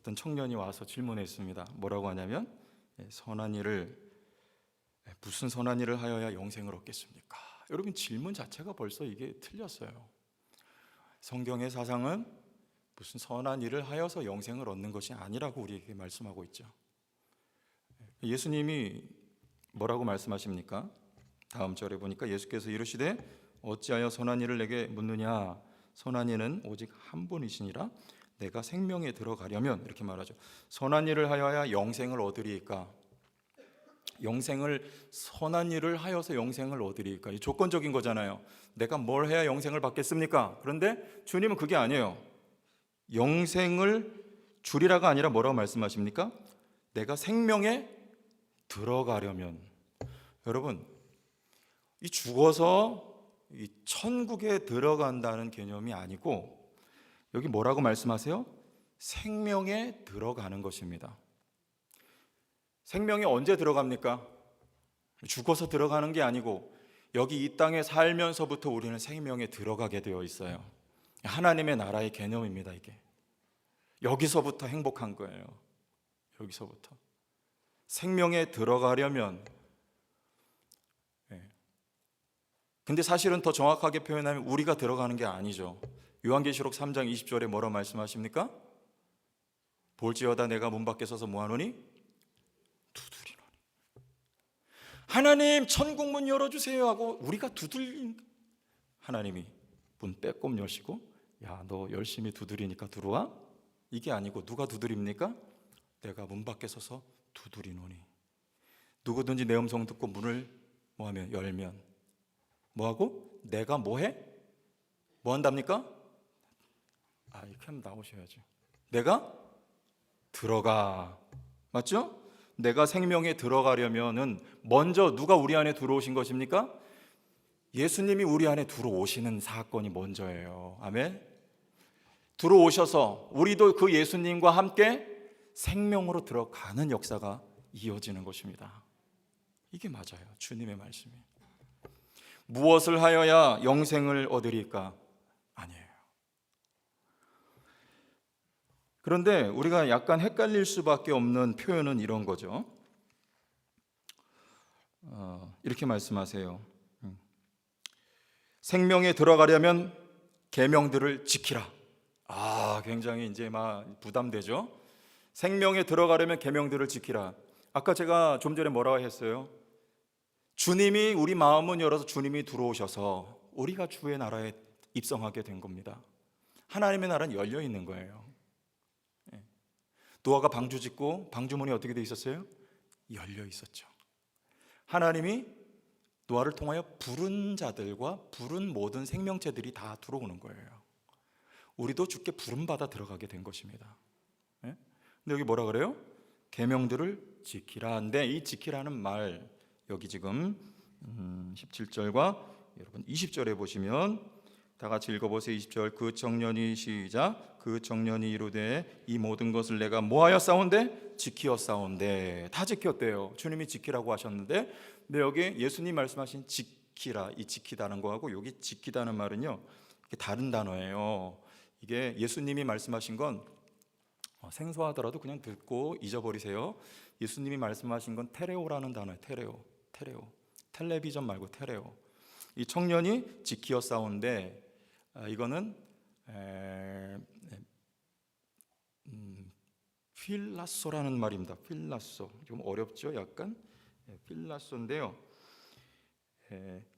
어떤 청년이 와서 질문했습니다. 뭐라고 하냐면 선한 일을 무슨 선한 일을 하여야 영생을 얻겠습니까? 여러분, 질문 자체가 벌써 이게 틀렸어요. 성경의 사상은 무슨 선한 일을 하여서 영생을 얻는 것이 아니라고 우리에게 말씀하고 있죠. 예수님이 뭐라고 말씀하십니까? 다음 절에 보니까 예수께서 이르시되 어찌하여 선한 일을 내게 묻느냐? 선한 이는 오직 한 분이시니라. 내가 생명에 들어가려면, 이렇게 말하죠. 선한 일을 하여야 영생을 얻으리이까? 선한 일을 하여서 영생을 얻으리이까? 이 조건적인 거잖아요. 내가 뭘 해야 영생을 받겠습니까? 그런데 주님은 그게 아니에요. 영생을 주리라가 아니라 뭐라고 말씀하십니까? 내가 생명에 들어가려면. 여러분, 이 죽어서 이 천국에 들어간다는 개념이 아니고 여기 뭐라고 말씀하세요? 생명에 들어가는 것입니다. 생명에 언제 들어갑니까? 죽어서 들어가는 게 아니고 여기 이 땅에 살면서부터 우리는 생명에 들어가게 되어 있어요. 하나님의 나라의 개념입니다. 이게 여기서부터 행복한 거예요. 여기서부터 생명에 들어가려면, 근데 사실은 더 정확하게 표현하면 우리가 들어가는 게 아니죠. 요한계시록 3장 20절에 뭐라고 말씀하십니까? 볼지어다 내가 문 밖에 서서 뭐하노니? 두드리노니. 하나님, 천국 문 열어주세요 하고 우리가 하나님이 문 빼꼼 여시고, 야, 너 열심히 두드리니까 들어와? 이게 아니고 누가 두드립니까? 내가 문 밖에 서서 두드리노니. 누구든지 내 음성 듣고 문을 뭐하면 열면 뭐하고? 내가 뭐해? 뭐 한답니까? 이렇게 하면 나오셔야죠. 내가 들어가. 맞죠? 내가 생명에 들어가려면은 먼저 누가 우리 안에 들어오신 것입니까? 예수님이 우리 안에 들어오시는 사건이 먼저예요. 아멘. 들어오셔서 우리도 그 예수님과 함께 생명으로 들어가는 역사가 이어지는 것입니다. 이게 맞아요. 주님의 말씀이. 무엇을 하여야 영생을 얻으리까? 아니에요. 그런데 우리가 약간 헷갈릴 수밖에 없는 표현은 이런 거죠. 이렇게 말씀하세요. 생명에 들어가려면 계명들을 지키라. 굉장히 이제 막 부담되죠. 생명에 들어가려면 계명들을 지키라. 아까 제가 좀 전에 뭐라고 했어요? 주님이 우리 마음은 열어서 주님이 들어오셔서 우리가 주의 나라에 입성하게 된 겁니다. 하나님의 나라는 열려 있는 거예요. 노아가 방주 짓고 방주문이 어떻게 돼 있었어요? 열려 있었죠. 하나님이 노아를 통하여 부른 자들과 부른 모든 생명체들이 다 들어오는 거예요. 우리도 주께 부름받아 들어가게 된 것입니다. 근데 여기 뭐라 그래요? 계명들을 지키라. 근데 이 지키라는 말, 여기 지금 17절과 여러분 20절에 보시면 다 같이 읽어보세요. 20절. 그 청년이 시작. 그 청년이 이르되 이 모든 것을 내가 뭐하여 싸운데? 지키어 싸운데. 다 지켰대요. 주님이 지키라고 하셨는데, 근데 여기 예수님 말씀하신 지키라, 이 지키다는 거하고 여기 지키다는 말은요, 이게 다른 단어예요. 이게 예수님이 말씀하신 건 생소하더라도 그냥 듣고 잊어버리세요. 예수님이 말씀하신 건 테레오라는 단어예요. 테레오. 텔레비전 말고 테레오. 이 청년이 지키어 싸운데, 이거는 필라소라는 말입니다. 필라소. 좀 어렵죠, 약간. 필라소인데요.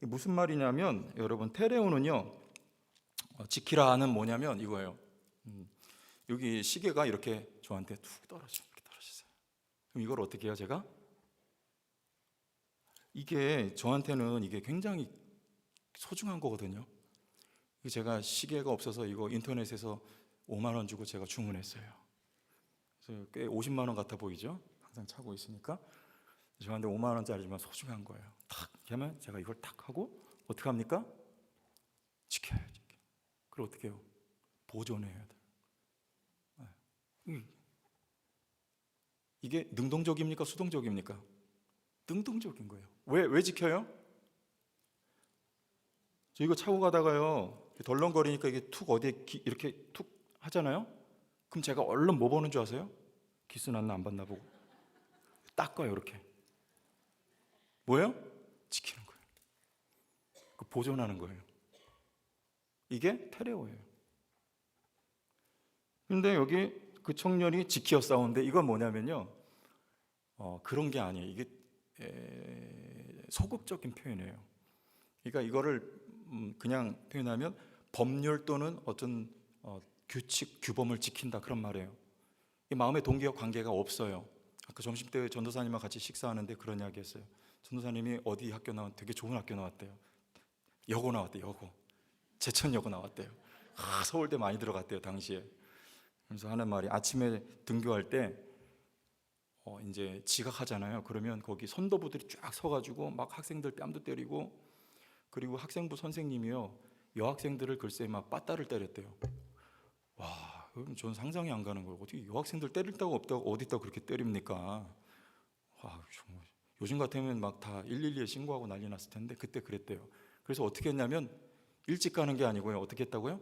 무슨 말이냐면, 여러분, 테레오는요, 지키라는 뭐냐면 이거예요. 여기 시계가 이렇게 저한테 툭 떨어졌어요. 그럼 이걸 어떻게 해요, 제가? 이게 저한테는 이게 굉장히 소중한 거거든요. 제가 시계가 없어서 이거 인터넷에서 5만 원 주고 제가 주문했어요. 그래서 꽤 50만 원 같아 보이죠? 항상 차고 있으니까. 저한테 5만 원짜리지만 소중한 거예요. 탁 하면 제가 이걸 탁 하고 어떻게 합니까? 지켜야죠. 그걸 어떻게 해요? 보존해야 돼요. 이게 능동적입니까? 수동적입니까? 능동적인 거예요. 왜 지켜요? 저 이거 차고 가다가요, 덜렁거리니까 이게 툭 어디에 이렇게 툭 하잖아요. 그럼 제가 얼른 뭐 보는 줄 아세요? 기스 났나 안 봤나 보고 닦아요. 이렇게 뭐예요? 지키는 거예요. 보존하는 거예요. 이게 테레오예요. 근데 여기 그 청년이 지키어 싸우는데 이건 뭐냐면요, 그런 게 아니에요. 이게 소극적인 표현이에요. 그러니까 이거를 그냥 표현하면 법률 또는 어떤 규칙, 규범을 지킨다 그런 말이에요. 이 마음의 동기와 관계가 없어요. 아까 점심 때 전도사님과 같이 식사하는데 그런 이야기 했어요. 전도사님이 어디 학교 나왔, 되게 좋은 학교 나왔대요. 여고 나왔대요. 여고. 제천여고 나왔대요. 서울대 많이 들어갔대요 당시에. 그래서 하는 말이, 아침에 등교할 때 이제 지각하잖아요. 그러면 거기 선도부들이 쫙 서가지고 막 학생들 뺨도 때리고, 그리고 학생부 선생님이요 여학생들을 글쎄 막 빠따를 때렸대요. 와, 저는 상상이 안 가는 거예요. 어떻게 여학생들 때릴 데가 없다고 어디다 그렇게 때립니까? 와, 정말 요즘 같으면 막 다 112에 신고하고 난리 났을 텐데 그때 그랬대요. 그래서 어떻게 했냐면 일찍 가는 게 아니고요. 어떻게 했다고요?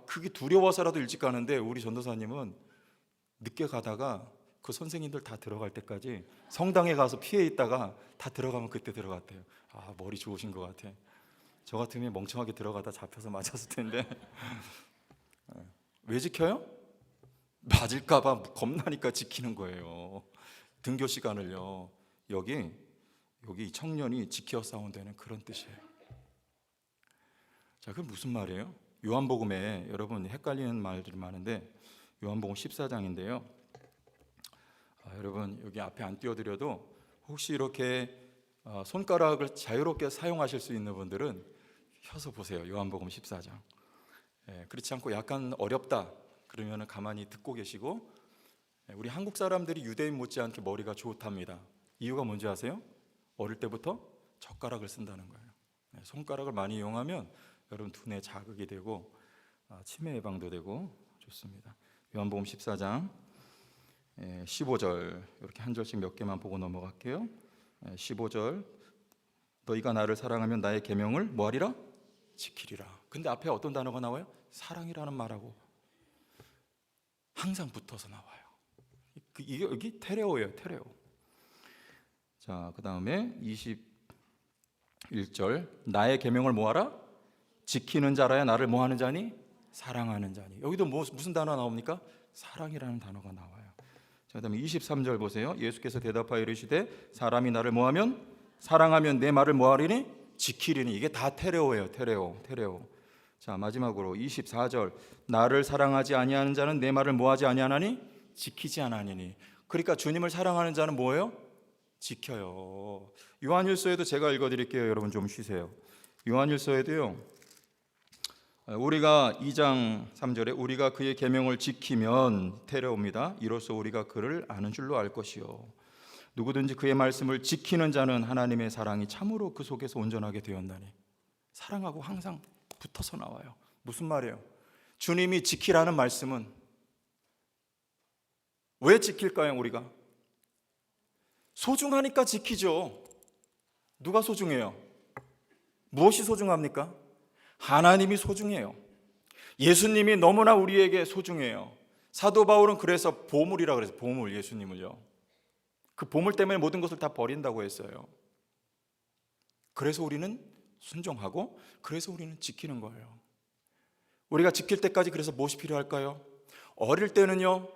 그게 두려워서라도 일찍 가는데 우리 전도사님은 늦게 가다가 그 선생님들 다 들어갈 때까지 성당에 가서 피해 있다가 다 들어가면 그때 들어갔대요. 아, 머리 좋으신 것 같아. 저 같으면 멍청하게 들어가다 잡혀서 맞았을 텐데. 왜 지켜요? 맞을까봐 겁나니까 지키는 거예요. 등교 시간을요. 여기 이 청년이 지켜 싸운 데는 그런 뜻이에요. 자, 그게 무슨 말이에요? 요한복음에 여러분 헷갈리는 말들이 많은데 요한복음 14장인데요. 여러분 여기 앞에 안 띄워드려도 혹시 이렇게 손가락을 자유롭게 사용하실 수 있는 분들은 펴서 보세요. 요한복음 14장. 그렇지 않고 약간 어렵다 그러면 가만히 듣고 계시고, 우리 한국 사람들이 유대인 못지않게 머리가 좋답니다. 이유가 뭔지 아세요? 어릴 때부터 젓가락을 쓴다는 거예요. 손가락을 많이 이용하면 여러분 두뇌 자극이 되고 치매 예방도 되고 좋습니다. 요한복음 14장 15절 이렇게 한 절씩 몇 개만 보고 넘어갈게요. 15절, 너희가 나를 사랑하면 나의 계명을 뭐하리라? 지키리라. 근데 앞에 어떤 단어가 나와요? 사랑이라는 말하고 항상 붙어서 나와요. 이게 여기 테레오예요. 테레오. 자, 그 다음에 21절, 나의 계명을 뭐하라? 지키는 자라야 나를 뭐하는 자니? 사랑하는 자니. 여기도 무슨 단어 나옵니까? 사랑이라는 단어가 나와요. 자, 그 다음에 23절 보세요. 예수께서 대답하여 이르시되 사람이 나를 뭐하면? 사랑하면 내 말을 뭐하리니? 지키리니. 이게 다 테레오예요. 테레오. 자, 마지막으로 24절, 나를 사랑하지 아니하는 자는 내 말을 뭐하지 아니하나니? 지키지 않으니. 그러니까 주님을 사랑하는 자는 뭐예요? 지켜요. 요한일서에도 제가 읽어드릴게요. 여러분 좀 쉬세요. 요한일서에도요, 우리가 2장 3절에 우리가 그의 계명을 지키면 테레오입니다. 이로써 우리가 그를 아는 줄로 알 것이요, 누구든지 그의 말씀을 지키는 자는 하나님의 사랑이 참으로 그 속에서 온전하게 되었나니. 사랑하고 항상 붙어서 나와요. 무슨 말이에요? 주님이 지키라는 말씀은 왜 지킬까요? 우리가 소중하니까 지키죠. 누가 소중해요? 무엇이 소중합니까? 하나님이 소중해요. 예수님이 너무나 우리에게 소중해요. 사도 바울은 그래서 보물이라 그래서 보물, 예수님을요. 그 보물 때문에 모든 것을 다 버린다고 했어요. 그래서 우리는 순종하고 그래서 우리는 지키는 거예요. 우리가 지킬 때까지 그래서 무엇이 필요할까요? 어릴 때는요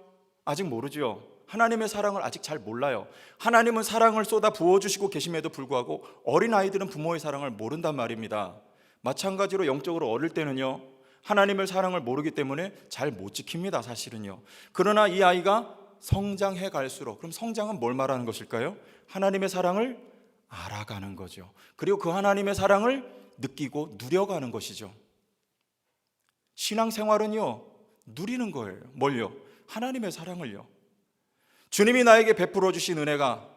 아직 모르죠. 하나님의 사랑을 아직 잘 몰라요. 하나님은 사랑을 쏟아 부어주시고 계심에도 불구하고 어린아이들은 부모의 사랑을 모른단 말입니다. 마찬가지로 영적으로 어릴 때는요 하나님의 사랑을 모르기 때문에 잘 못 지킵니다, 사실은요. 그러나 이 아이가 성장해 갈수록, 그럼 성장은 뭘 말하는 것일까요? 하나님의 사랑을 알아가는 거죠. 그리고 그 하나님의 사랑을 느끼고 누려가는 것이죠. 신앙생활은요 누리는 거예요. 뭘요? 하나님의 사랑을요. 주님이 나에게 베풀어 주신 은혜가,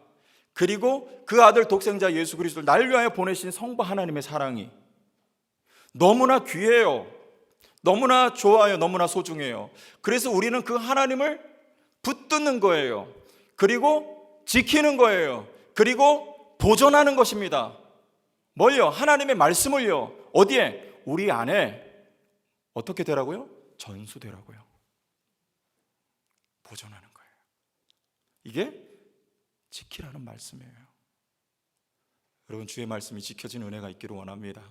그리고 그 아들 독생자 예수 그리스도를 날 위하여 보내신 성부 하나님의 사랑이 너무나 귀해요. 너무나 좋아요. 너무나 소중해요. 그래서 우리는 그 하나님을 붙드는 거예요. 그리고 지키는 거예요. 그리고 보존하는 것입니다. 뭘요? 하나님의 말씀을요. 어디에? 우리 안에 어떻게 되라고요? 전수되라고요. 보존하는 거예요. 이게 지키라는 말씀이에요. 여러분, 주의 말씀이 지켜진 은혜가 있기를 원합니다.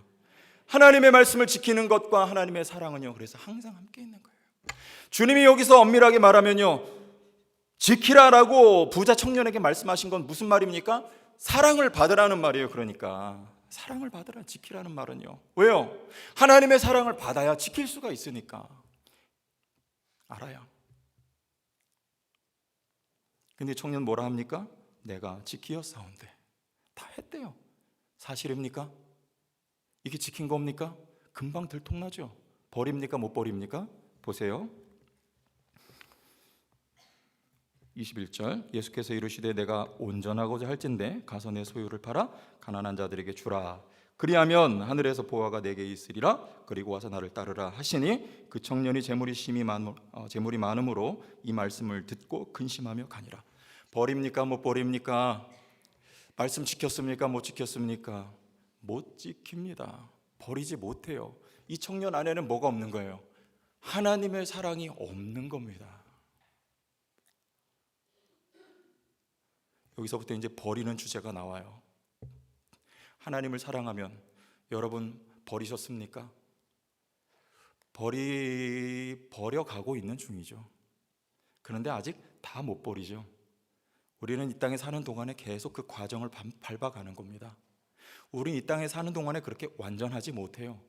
하나님의 말씀을 지키는 것과 하나님의 사랑은요, 그래서 항상 함께 있는 거예요. 주님이 여기서 엄밀하게 말하면요, 지키라라고 부자 청년에게 말씀하신 건 무슨 말입니까? 사랑을 받으라는 말이에요. 그러니까 사랑을 받으라, 지키라는 말은요. 왜요? 하나님의 사랑을 받아야 지킬 수가 있으니까. 알아야. 근데 청년 뭐라 합니까? 내가 지키었사온데. 다 했대요. 사실입니까? 이게 지킨 겁니까? 금방 들통나죠. 버립니까? 못 버립니까? 보세요. 21절, 예수께서 이르시되 내가 온전하고자 할진대 가서 내 소유를 팔아 가난한 자들에게 주라. 그리하면 하늘에서 보화가 내게 있으리라. 그리고 와서 나를 따르라 하시니 그 청년이 재물이 많음으로 이 말씀을 듣고 근심하며 가니라. 버립니까? 못 버립니까? 말씀 지켰습니까? 못 지켰습니까? 못 지킵니다. 버리지 못해요. 이 청년 안에는 뭐가 없는 거예요? 하나님의 사랑이 없는 겁니다. 여기서부터 이제 버리는 주제가 나와요. 하나님을 사랑하면 여러분 버리셨습니까? 버려가고 있는 중이죠. 그런데 아직 다 못 버리죠. 우리는 이 땅에 사는 동안에 계속 그 과정을 밟아가는 겁니다. 우리는 이 땅에 사는 동안에 그렇게 완전하지 못해요.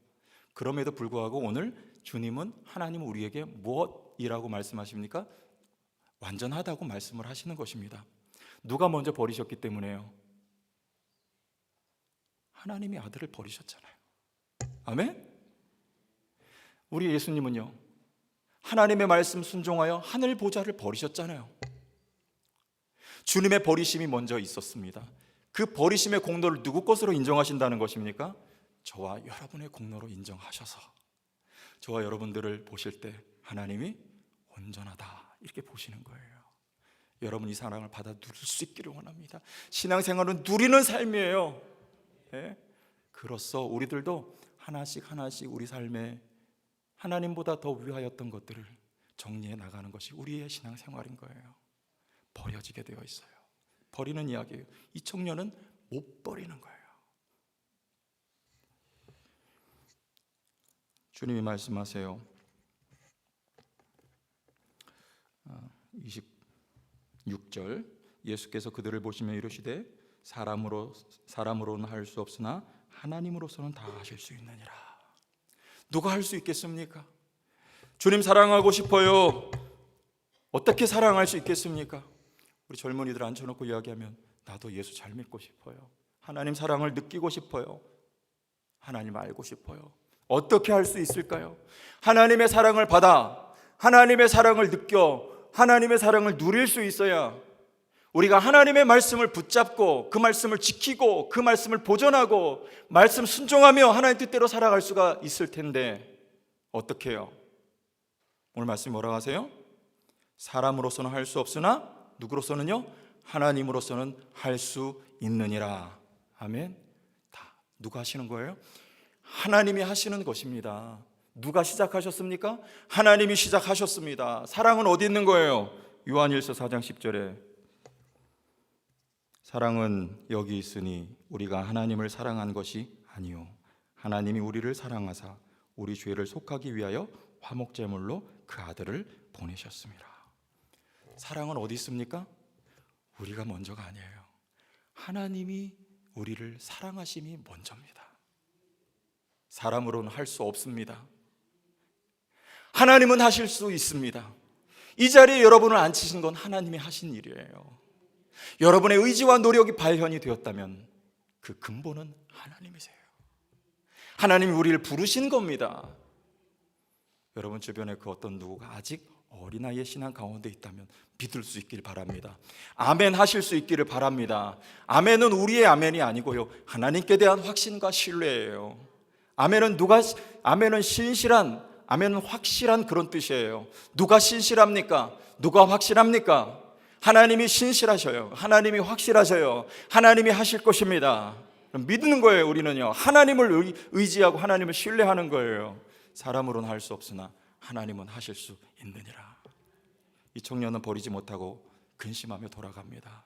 그럼에도 불구하고 오늘 주님은 하나님은 우리에게 무엇이라고 말씀하십니까? 완전하다고 말씀을 하시는 것입니다. 누가 먼저 버리셨기 때문에요? 하나님이 아들을 버리셨잖아요. 아멘? 우리 예수님은요, 하나님의 말씀 순종하여 하늘 보좌를 버리셨잖아요. 주님의 버리심이 먼저 있었습니다. 그 버리심의 공로를 누구 것으로 인정하신다는 것입니까? 저와 여러분의 공로로 인정하셔서 저와 여러분들을 보실 때 하나님이 온전하다 이렇게 보시는 거예요. 여러분 이 사랑을 받아 누릴 수 있기를 원합니다. 신앙생활은 누리는 삶이에요. 네? 그로써 우리들도 하나씩 하나씩 우리 삶에 하나님보다 더 위하였던 것들을 정리해 나가는 것이 우리의 신앙생활인 거예요. 버려지게 되어 있어요. 버리는 이야기예요. 이 청년은 못 버리는 거예요. 주님이 말씀하세요. 26절, 예수께서 그들을 보시며 이르시되 사람으로는 할 수 없으나 하나님으로서는 다 하실 수 있느니라. 누가 할 수 있겠습니까? 주님 사랑하고 싶어요. 어떻게 사랑할 수 있겠습니까? 우리 젊은이들 앉혀놓고 이야기하면 나도 예수 잘 믿고 싶어요. 하나님 사랑을 느끼고 싶어요. 하나님 알고 싶어요. 어떻게 할 수 있을까요? 하나님의 사랑을 받아 하나님의 사랑을 느껴 하나님의 사랑을 누릴 수 있어야 우리가 하나님의 말씀을 붙잡고 그 말씀을 지키고 그 말씀을 보존하고 말씀 순종하며 하나님 뜻대로 살아갈 수가 있을 텐데 어떻게 해요? 오늘 말씀이 뭐라고 하세요? 사람으로서는 할 수 없으나 누구로서는요? 하나님으로서는 할 수 있느니라. 아멘. 다 누가 하시는 거예요? 하나님이 하시는 것입니다. 누가 시작하셨습니까? 하나님이 시작하셨습니다. 사랑은 어디 있는 거예요? 요한일서 4장 10절에 사랑은 여기 있으니 우리가 하나님을 사랑한 것이 아니요 하나님이 우리를 사랑하사 우리 죄를 속하기 위하여 화목제물로 그 아들을 보내셨습니다. 사랑은 어디 있습니까? 우리가 먼저가 아니에요. 하나님이 우리를 사랑하심이 먼저입니다. 사람으로는 할 수 없습니다. 하나님은 하실 수 있습니다. 이 자리에 여러분을 앉히신 건 하나님이 하신 일이에요. 여러분의 의지와 노력이 발현이 되었다면 그 근본은 하나님이세요. 하나님이 우리를 부르신 겁니다. 여러분 주변에 그 어떤 누구가 아직 어린아이의 신앙 가운데 있다면 믿을 수 있길 바랍니다. 아멘 하실 수 있기를 바랍니다. 아멘은 우리의 아멘이 아니고요 하나님께 대한 확신과 신뢰예요. 아멘은 신실한, 아멘은 확실한 그런 뜻이에요. 누가 신실합니까? 누가 확실합니까? 하나님이 신실하셔요. 하나님이 확실하셔요. 하나님이 하실 것입니다. 믿는 거예요. 우리는요 하나님을 의지하고 하나님을 신뢰하는 거예요. 사람으로는 할 수 없으나 하나님은 하실 수 있느니라. 이 청년은 버리지 못하고 근심하며 돌아갑니다.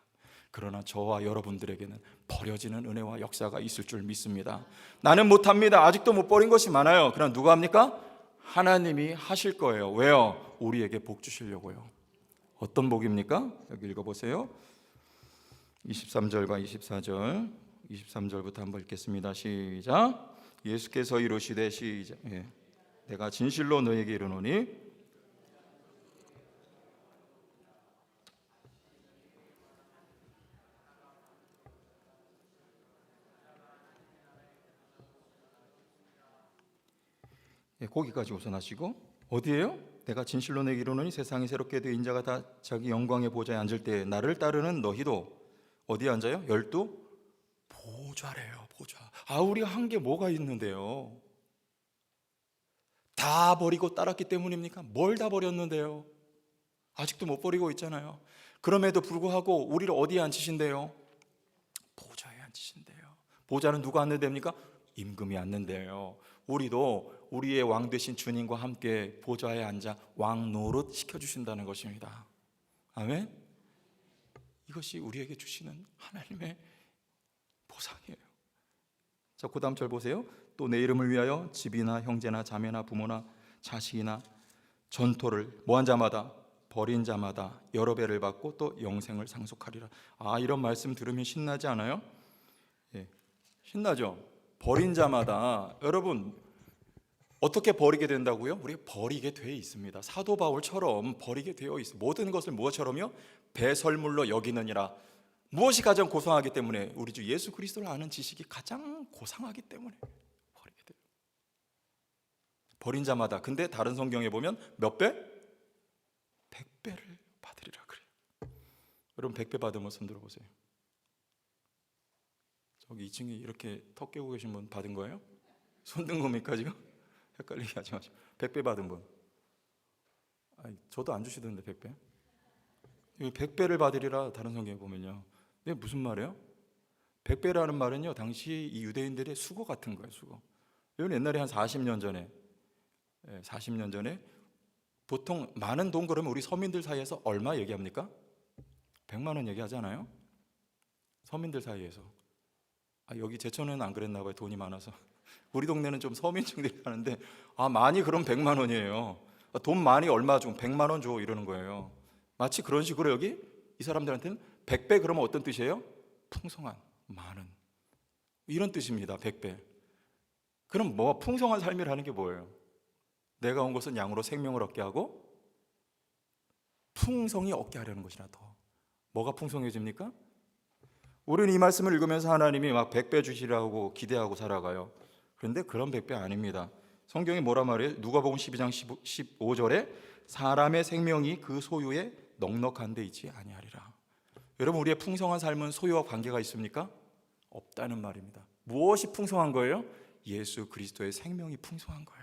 그러나 저와 여러분들에게는 버려지는 은혜와 역사가 있을 줄 믿습니다. 나는 못합니다. 아직도 못 버린 것이 많아요. 그러나 누가 합니까? 하나님이 하실 거예요. 왜요? 우리에게 복 주시려고요. 어떤 복입니까? 여기 읽어보세요. 23절과 24절, 23절부터 한번 읽겠습니다. 시작. 예수께서 이르시되 시작. 내가 진실로 너에게 이르노니 거기까지 우선 하시고, 어디에요? 내가 진실로 내게 이르노니 세상이 새롭게 되어 인자가 다 자기 영광의 보좌에 앉을 때 나를 따르는 너희도 어디에 앉아요? 열두 보좌래요. 보좌. 우리가 한 게 뭐가 있는데요? 다 버리고 따랐기 때문입니까? 뭘 다 버렸는데요? 아직도 못 버리고 있잖아요. 그럼에도 불구하고 우리를 어디에 앉히신대요? 보좌에 앉히신대요. 보좌는 누가 앉는 데입니까? 임금이 앉는 데예요. 우리도 우리의 왕 되신 주님과 함께 보좌에 앉아 왕 노릇 시켜주신다는 것입니다. 아멘. 이것이 우리에게 주시는 하나님의 보상이에요. 자, 그 다음 절 보세요. 또 내 이름을 위하여 집이나 형제나 자매나 부모나 자식이나 전토를 뭐한 자마다 버린 자마다 여러 배를 받고 또 영생을 상속하리라. 이런 말씀 들으면 신나지 않아요? 신나죠? 버린 자마다, 여러분 어떻게 버리게 된다고요? 우리가 버리게 되어 있습니다. 사도 바울처럼 버리게 되어 있어요. 모든 것을 무엇처럼요? 배설물로 여기느니라. 무엇이 가장 고상하기 때문에? 우리 주 예수 그리스도를 아는 지식이 가장 고상하기 때문에 버리게 돼요. 버린 자마다. 근데 다른 성경에 보면 몇 배? 100배를 받으리라 그래요. 여러분 100배 받으면 손 들어보세요. 저기 2층에 이렇게 턱 깨고 계신 분 받은 거예요? 손 든 겁니까 지금? 헷갈리게 하지 마시고. 100배 받은 분. 저도 안 주시던데 100배. 100배를 받으리라 다른 성경에 보면요. 이게 무슨 말이에요? 100배라는 말은요, 당시 이 유대인들의 수고 같은 거예요. 수고. 이건 옛날에 한 40년 전에 보통 많은 돈 그러면 우리 서민들 사이에서 얼마 얘기합니까? 100만 원 얘기하잖아요. 서민들 사이에서. 여기 제천은 안 그랬나 봐요. 돈이 많아서. 우리 동네는 좀 서민층들이 하는데 많이 그럼 100만 원이에요. 돈 많이 얼마 줘? 100만 원 줘 이러는 거예요. 마치 그런 식으로 여기 이 사람들한테는 100배 그러면 어떤 뜻이에요? 풍성한, 많은, 이런 뜻입니다. 100배. 그럼 풍성한 삶이라는 게 뭐예요? 내가 온 것은 양으로 생명을 얻게 하고 풍성히 얻게 하려는 것이라. 더 뭐가 풍성해집니까? 우리는 이 말씀을 읽으면서 하나님이 막 100배 주시라고 기대하고 살아가요. 그런데 그런 100배 아닙니다. 성경이 뭐라 말해요? 누가복음 12장 15절에 사람의 생명이 그 소유에 넉넉한 데 있지 아니하리라. 여러분, 우리의 풍성한 삶은 소유와 관계가 있습니까? 없다는 말입니다. 무엇이 풍성한 거예요? 예수 그리스도의 생명이 풍성한 거예요.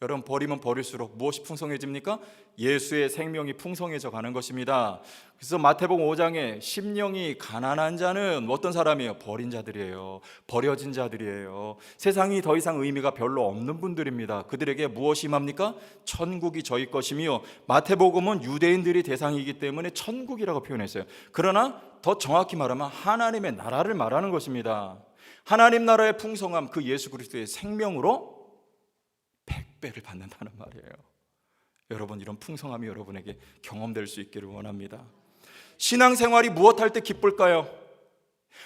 여러분, 버리면 버릴수록 무엇이 풍성해집니까? 예수의 생명이 풍성해져 가는 것입니다. 그래서 마태복음 5장에 심령이 가난한 자는 어떤 사람이에요? 버린 자들이에요. 버려진 자들이에요. 세상이 더 이상 의미가 별로 없는 분들입니다. 그들에게 무엇이 임합니까? 천국이 저희 것이며, 마태복음은 유대인들이 대상이기 때문에 천국이라고 표현했어요. 그러나 더 정확히 말하면 하나님의 나라를 말하는 것입니다. 하나님 나라의 풍성함, 그 예수 그리스도의 생명으로 100배를 받는다는 말이에요. 여러분, 이런 풍성함이 여러분에게 경험될 수 있기를 원합니다. 신앙생활이 무엇할 때 기쁠까요?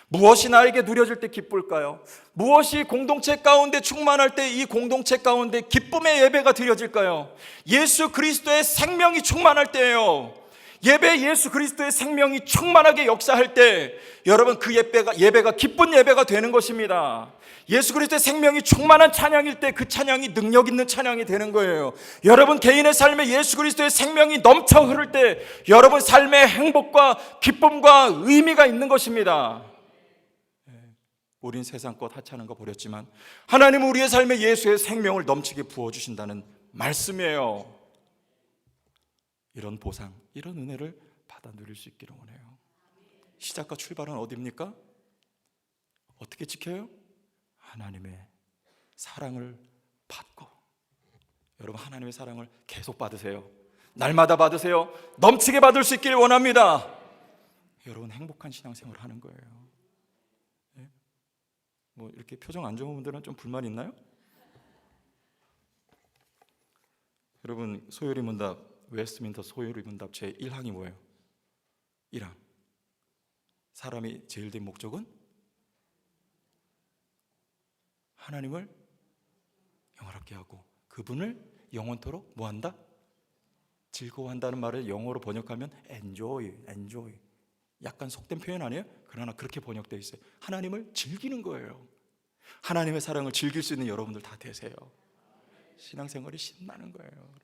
무엇이 나에게 누려질 때 기쁠까요? 무엇이 공동체 가운데 충만할 때 이 공동체 가운데 기쁨의 예배가 드려질까요? 예수 그리스도의 생명이 충만할 때예요. 예수 그리스도의 생명이 충만하게 역사할 때 여러분, 그 예배가 기쁜 예배가 되는 것입니다. 예수 그리스도의 생명이 충만한 찬양일 때 그 찬양이 능력 있는 찬양이 되는 거예요. 여러분 개인의 삶에 예수 그리스도의 생명이 넘쳐 흐를 때 여러분 삶의 행복과 기쁨과 의미가 있는 것입니다. 우린 세상 것 하찮은 거 버렸지만 하나님은 우리의 삶에 예수의 생명을 넘치게 부어주신다는 말씀이에요. 이런 보상, 이런 은혜를 받아 누릴 수 있기를 원해요. 시작과 출발은 어디입니까? 어떻게 지켜요? 하나님의 사랑을 받고. 여러분, 하나님의 사랑을 계속 받으세요. 날마다 받으세요. 넘치게 받을 수 있기를 원합니다. 여러분, 행복한 신앙생활을 하는 거예요. 예? 뭐 이렇게 표정 안 좋은 분들은 좀 불만 있나요? 여러분, 소요리 문답, 웨스트민스터 소요리 문답 제 1항이 뭐예요? 1항. 사람이 제일 된 목적은 하나님을 영화롭게 하고 그분을 영원토록 뭐한다? 즐거워한다는 말을 영어로 번역하면 enjoy. 약간 속된 표현 아니에요? 그러나 그렇게 번역되어 있어요. 하나님을 즐기는 거예요. 하나님의 사랑을 즐길 수 있는 여러분들 다 되세요. 신앙생활이 신나는 거예요.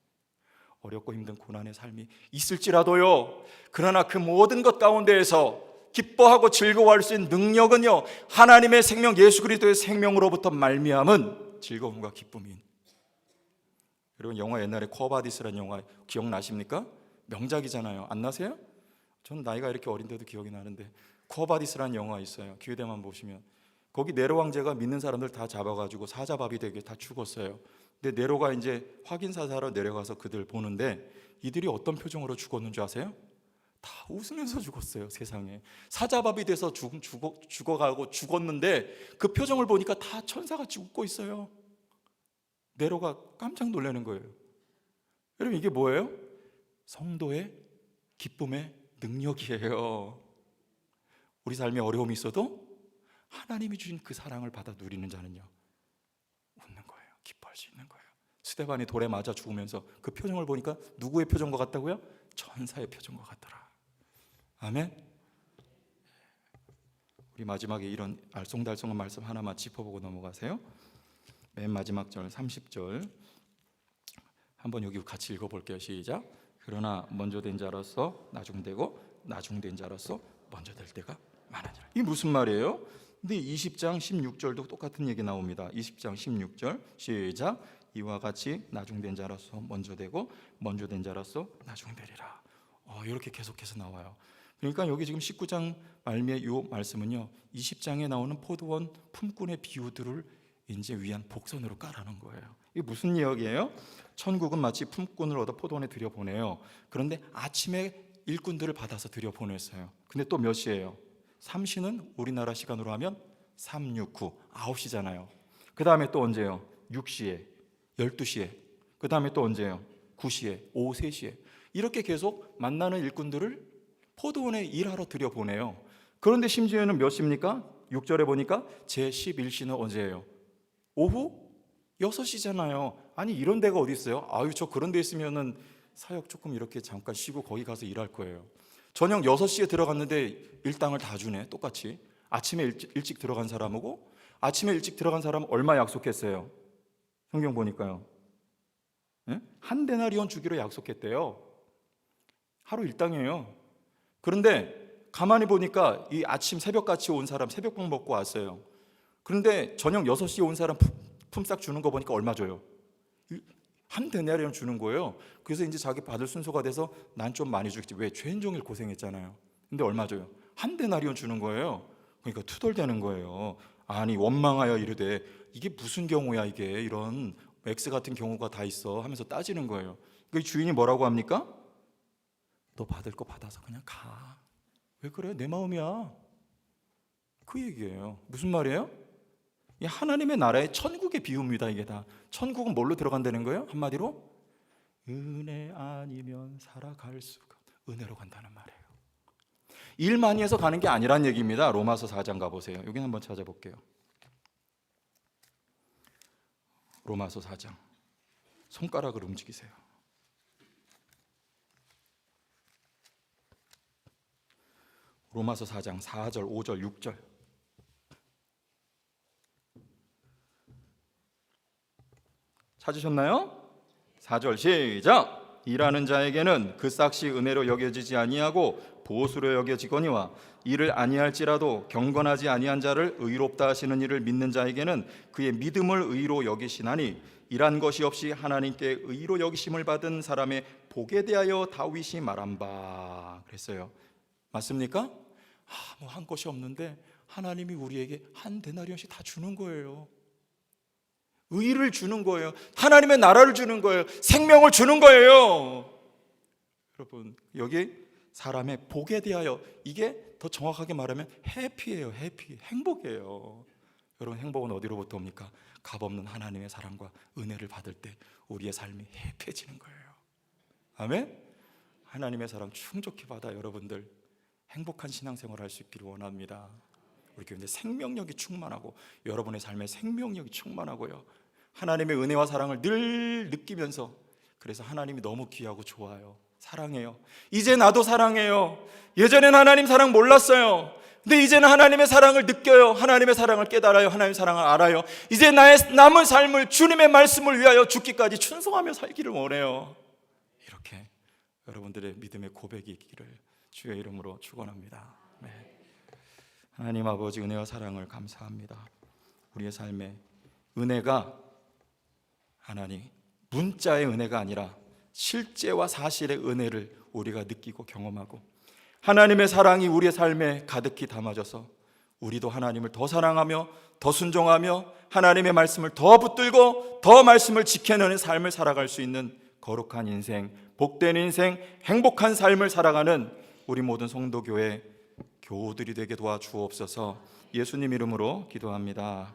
어렵고 힘든 고난의 삶이 있을지라도요, 그러나 그 모든 것 가운데에서 기뻐하고 즐거워할 수 있는 능력은요, 하나님의 생명 예수 그리스도의 생명으로부터 말미암은 즐거움과 기쁨인. 여러분, 영화 옛날에 쿼바디스라는 영화 기억나십니까? 명작이잖아요. 안 나세요? 전 나이가 이렇게 어린데도 기억이 나는데, 쿼바디스라는 영화 있어요. 기회되면 보시면. 거기 네로 왕제가 믿는 사람들 다 잡아가지고 사자밥이 되게 다 죽었어요. 근데 네로가 이제 확인 사살하러 내려가서 그들 보는데, 이들이 어떤 표정으로 죽었는 줄 아세요? 다 웃으면서 죽었어요. 세상에 사자밥이 돼서 죽어가고 죽었는데 그 표정을 보니까 다 천사같이 웃고 있어요. 네로가 깜짝 놀라는 거예요. 여러분, 이게 뭐예요? 성도의 기쁨의 능력이에요. 우리 삶에 어려움이 있어도 하나님이 주신 그 사랑을 받아 누리는 자는요, 웃는 거예요. 기뻐할 수 있는 거예요. 스데반이 돌에 맞아 죽으면서 그 표정을 보니까 누구의 표정과 같다고요? 천사의 표정과 같더라. 아멘. 우리 마지막에 이런 알쏭달쏭한 말씀 하나만 짚어보고 넘어가세요. 맨 마지막 절 30절 한번 여기 같이 읽어볼게요. 시작. 그러나 먼저 된 자로서 나중되고 나중된 자로서 먼저 될 때가 많으니라. 이게 무슨 말이에요? 근데 20장 16절도 똑같은 얘기 나옵니다. 20장 16절 시작. 이와 같이 나중된 자로서 먼저 되고 먼저 된 자로서 나중되리라. 이렇게 계속해서 나와요. 그러니까 여기 지금 19장 말미의 이 말씀은요, 20장에 나오는 포도원 품꾼의 비유들을 이제 위한 복선으로 깔아놓은 거예요. 이게 무슨 이야기예요? 천국은 마치 품꾼을 얻어 포도원에 들여보내요. 그런데 아침에 일꾼들을 받아서 들여보냈어요. 근데 또 몇 시예요? 3시는 우리나라 시간으로 하면 3, 6, 9, 9시잖아요. 그 다음에 또 언제요? 6시에, 12시에. 그 다음에 또 언제요? 9시에, 오후 3시에. 이렇게 계속 만나는 일꾼들을 포도원에 일하러 들여보내요. 그런데 심지어는 몇 시입니까? 6절에 보니까 제11시는 언제예요? 오후 6시잖아요. 아니, 이런 데가 어디 있어요? 아유, 저 그런 데 있으면은 사역 조금 이렇게 잠깐 쉬고 거기 가서 일할 거예요. 저녁 6시에 들어갔는데 일당을 다 주네. 똑같이 아침에 일찍 들어간 사람하고, 아침에 일찍 들어간 사람 얼마 약속했어요? 성경 보니까요, 한 데나리온 주기로 약속했대요. 하루 일당이에요. 그런데 가만히 보니까 이 아침 새벽같이 온 사람 새벽밥 먹고 왔어요. 그런데 저녁 6시에 온 사람 품삯 주는 거 보니까 얼마 줘요? 한 데나리온 주는 거예요. 그래서 이제 자기 받을 순서가 돼서 난 좀 많이 주겠지. 왜? 죄인 종일 고생했잖아요. 근데 얼마 줘요? 한 데나리온 주는 거예요. 그러니까 투덜대는 거예요. 아니, 원망하여 이르되 이게 무슨 경우야, 이게 이런 X 같은 경우가 다 있어 하면서 따지는 거예요. 그 주인이 뭐라고 합니까? 너 받을 거 받아서 그냥 가. 왜 그래? 내 마음이야. 그 얘기예요. 무슨 말이에요? 이 하나님의 나라의 천국의 비유입니다. 이게 다. 천국은 뭘로 들어간다는 거예요? 한마디로 은혜 아니면 살아갈 수가, 은혜로 간다는 말이에요. 일 많이 해서 가는 게 아니란 얘기입니다. 로마서 4장 가보세요. 여기 한번 찾아볼게요. 로마서 4장. 손가락을 움직이세요. 로마서 4장 4절, 5절, 6절. 찾으셨나요? 4절 시작. 일하는 자에게는 그 싹시 은혜로 여겨지지 아니하고 보수로 여겨지거니와 이를 아니할지라도 경건하지 아니한 자를 의롭다 하시는 이를 믿는 자에게는 그의 믿음을 의로 여기시나니 이란 것이 없이 하나님께 의로 여기심을 받은 사람의 복에 대하여 다윗이 말한 바 그랬어요. 맞습니까? 뭐 한 것이 없는데 하나님이 우리에게 한 데나리온씩 다 주는 거예요. 의를 주는 거예요. 하나님의 나라를 주는 거예요. 생명을 주는 거예요. 여러분, 여기 사람의 복에 대하여, 이게 더 정확하게 말하면 해피예요. 해피, 행복이에요. 여러분, 행복은 어디로부터 옵니까? 값없는 하나님의 사랑과 은혜를 받을 때 우리의 삶이 해피해지는 거예요. 아멘. 하나님의 사랑 충족히 받아 여러분들 행복한 신앙생활을 할 수 있기를 원합니다. 우리 교회에 생명력이 충만하고 여러분의 삶에 생명력이 충만하고요, 하나님의 은혜와 사랑을 늘 느끼면서, 그래서 하나님이 너무 귀하고 좋아요. 사랑해요. 이제 나도 사랑해요. 예전엔 하나님 사랑 몰랐어요. 근데 이제는 하나님의 사랑을 느껴요. 하나님의 사랑을 깨달아요. 하나님의 사랑을 알아요. 이제 나의 남은 삶을 주님의 말씀을 위하여 죽기까지 충성하며 살기를 원해요. 이렇게 여러분들의 믿음의 고백이 있기를 주의 이름으로 축원합니다. 네. 하나님 아버지, 은혜와 사랑을 감사합니다. 우리의 삶에 은혜가 하나님 문자의 은혜가 아니라 실제와 사실의 은혜를 우리가 느끼고 경험하고, 하나님의 사랑이 우리의 삶에 가득히 담아져서 우리도 하나님을 더 사랑하며 더 순종하며 하나님의 말씀을 더 붙들고 더 말씀을 지켜내는 삶을 살아갈 수 있는 거룩한 인생, 복된 인생, 행복한 삶을 살아가는 우리 모든 성도교회 교우들이 되게 도와주옵소서. 예수님 이름으로 기도합니다.